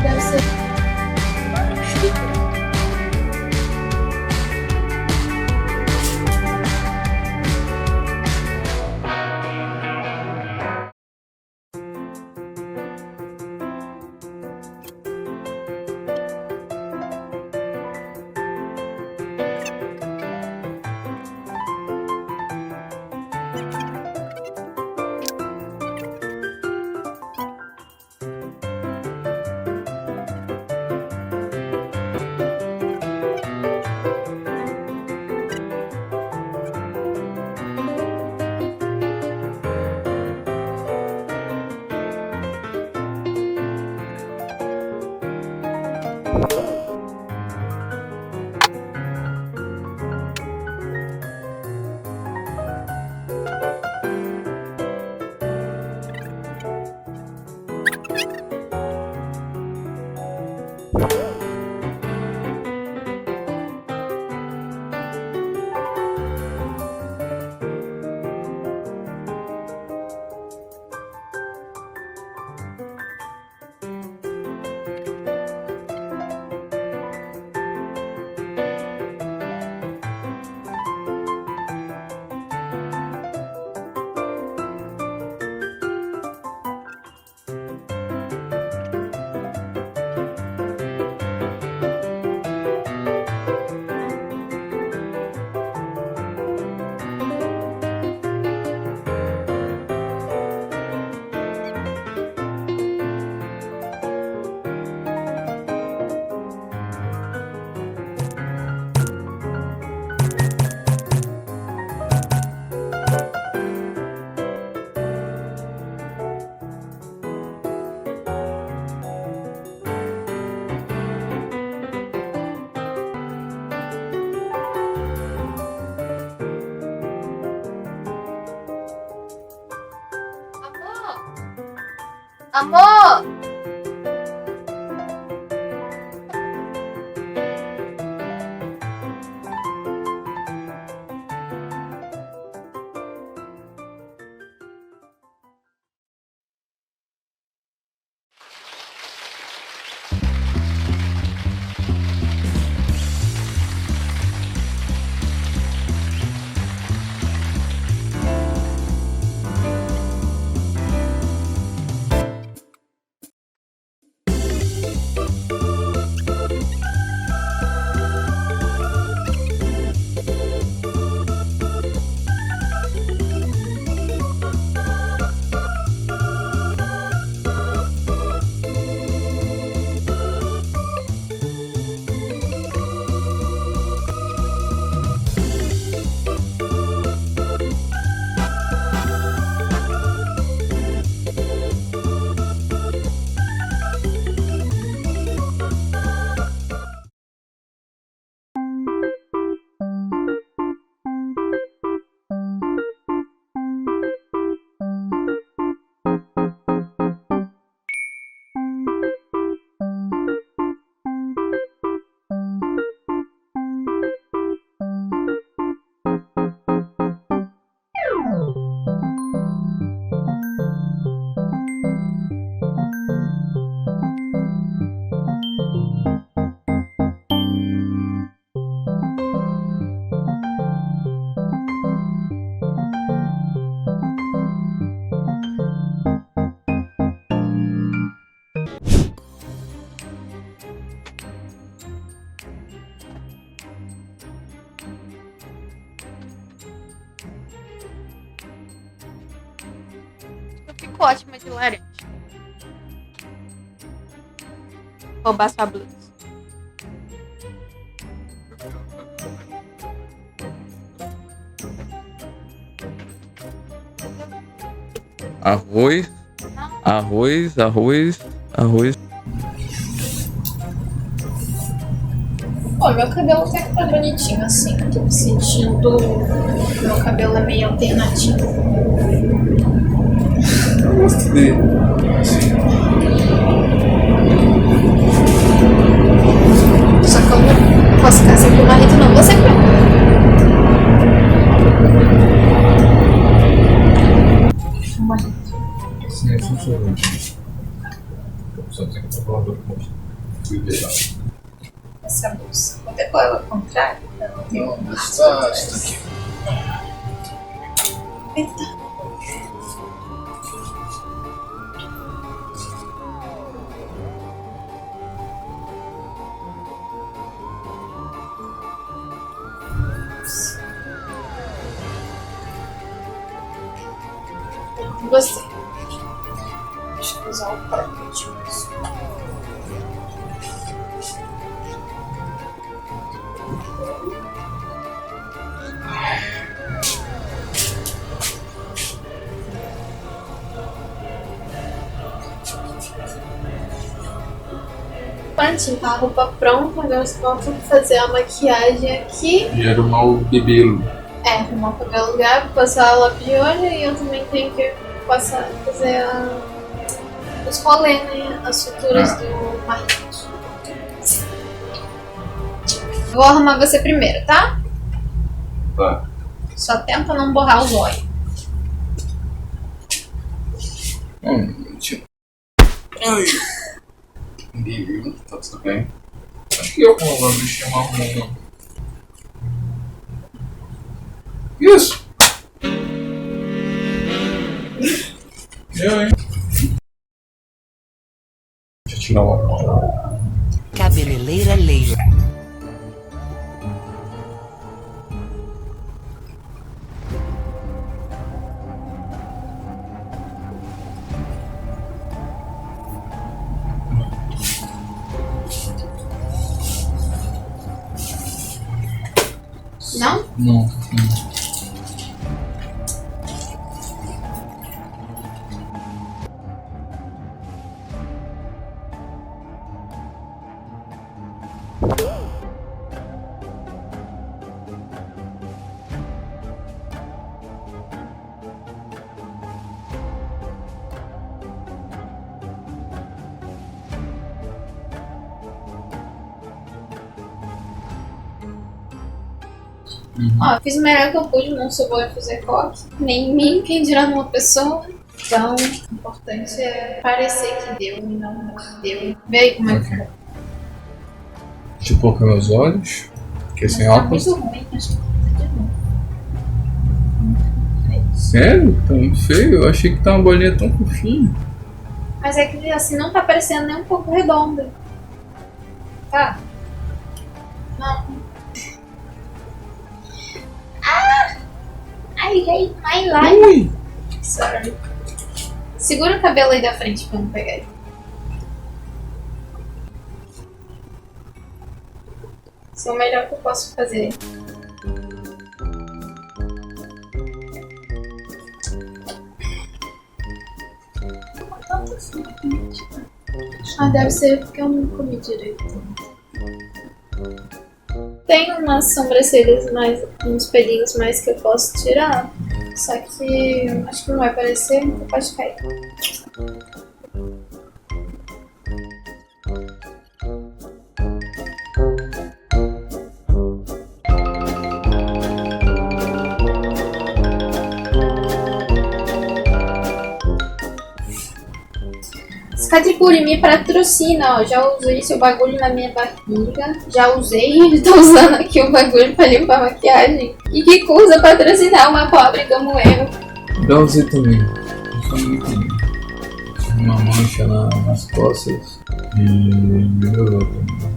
deve ser. Amor! Ficou ótima de laranja. Roubar sua blusa. Arroz, arroz. Ó, meu cabelo até que tá bonitinho assim. Eu tô me sentindo. Meu cabelo é meio alternativo. Eu gosto dele. Só que eu não posso ficar sem o marido, não. Você que Sim, é funcionante. Só tem que falar do Essa bolsa. Vou até pôr ela ao contrário. Ela tem Não, está aqui. Eita. Você. Deixa eu usar o alternativo. Prontinho, tá a roupa pronta, agora você pode fazer a maquiagem aqui. E arrumar o cabelo. Arrumar o cabelo lugar, passar a lápis de olho e eu também tenho que fazer os rolês, né? As suturas do marido. Vou arrumar você primeiro, tá? Tá. Só tenta não borrar os olhos. Tio. Ai. Ninguém viu, tá tudo bem. Acho que eu vou mexer uma mão. Isso! Eu, hein? Deixa eu tirar uma mão. Cabeleireira Leila. Não? Não. Ó, fiz o melhor que eu pude, não sou boa em fazer coque, nem em mim, quem dirá numa pessoa. Então, o importante é parecer que deu e não deu. Vê aí como é que ficou. Deixa eu colocar meus olhos. Que é sem Tá óculos. muito ruim, acho que vou fazer de novo. Sério? Tá muito feio? Eu achei que tá uma bolinha tão fofinha. Mas é que assim não tá parecendo nem um pouco redonda. Tá? Não. Ai, my life. Ui! Sorry. Segura o cabelo aí da frente pra eu não pegar ele. Isso é o melhor que eu posso fazer. Ah, deve ser porque eu não comi direito. Tem umas sobrancelhas mais, uns pelinhos mais que eu posso tirar. Só que acho que não vai aparecer, então pode cair. Categoria me patrocina, ó. Já usei seu bagulho na minha barriga. Já usei e tô usando aqui o bagulho pra limpar a maquiagem. E que usa patrocinar uma pobre como eu. Já usei também. Uma mancha nas costas e melhorou também.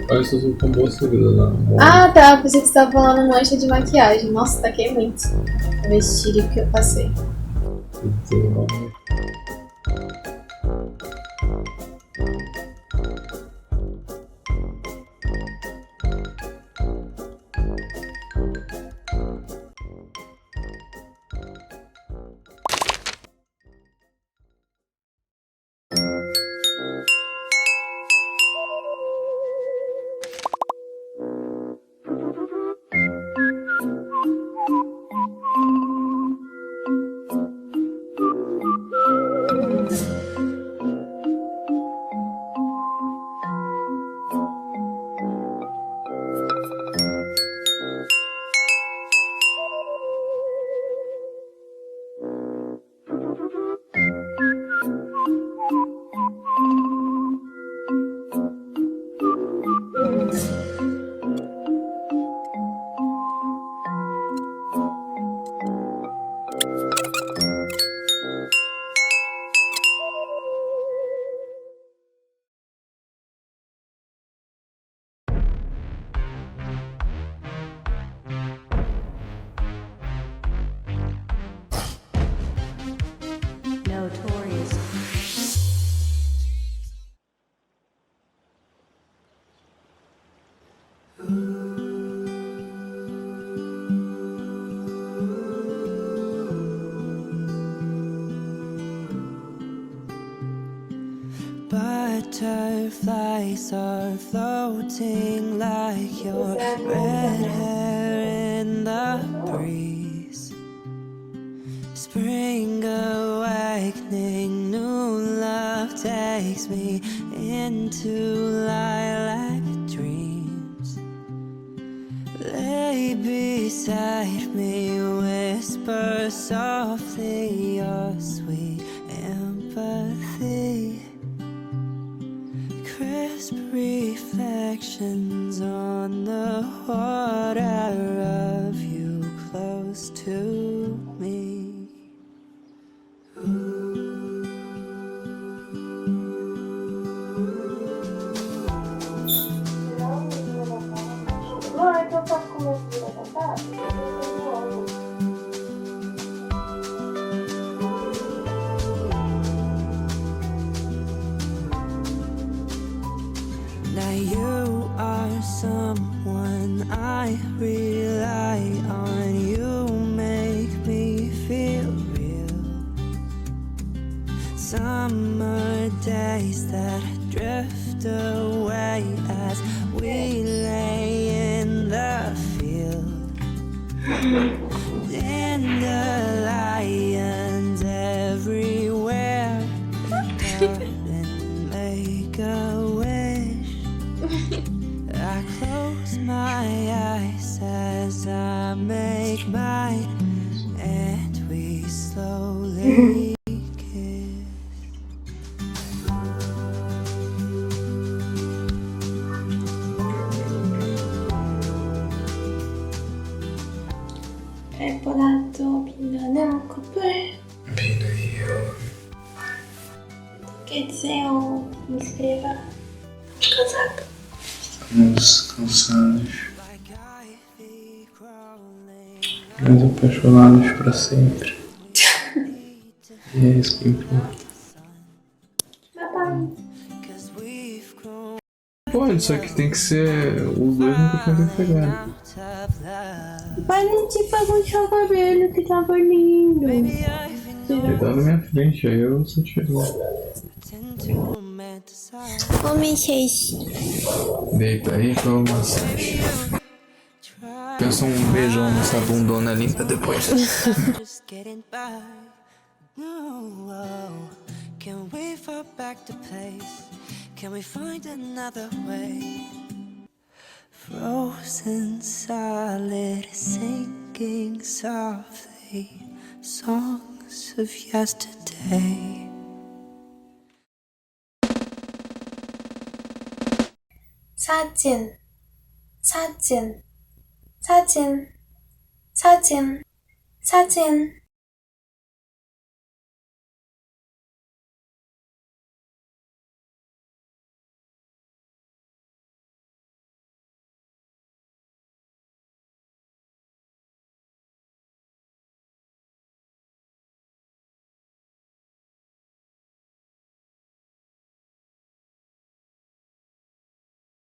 Parece que eu sou com boa seguida lá. Ah, tá. Pensei que você tava falando mancha de maquiagem. Nossa, taquei muito. O vestido que eu passei. Butterflies are floating like your red hair in the breeze. Spring awakening, new love takes me into lilac dreams. Lay beside me, whisper softly your sweet empathy. Crisp reflections on the water of you close to me. Now you are someone I rely on. You make me feel real. Summer days that drift away as we lay in the field. Dandelions everywhere. Garden, make a wish. I close my eyes as I make mine, and we slowly kiss. Preporato 빛나는 커플. 비누요. Quer inscreva. Casado. Estamos cansados, mas apaixonados para sempre. E é isso que importa. Pode, só que tem que ser os dois nunca podem pegar. Mas não te perguntou o cabelo que tava lindo. Ele tá na minha frente, aí eu só tirou. Arrume-se. Deita aí pra uma massagem. Pensa um beijão nessa bundona linda depois. Can we fall back to place? Can we find another way? Frozen solid, sinking softly, songs of yesterday. 사진, 사진, 사진, 사진, 사진.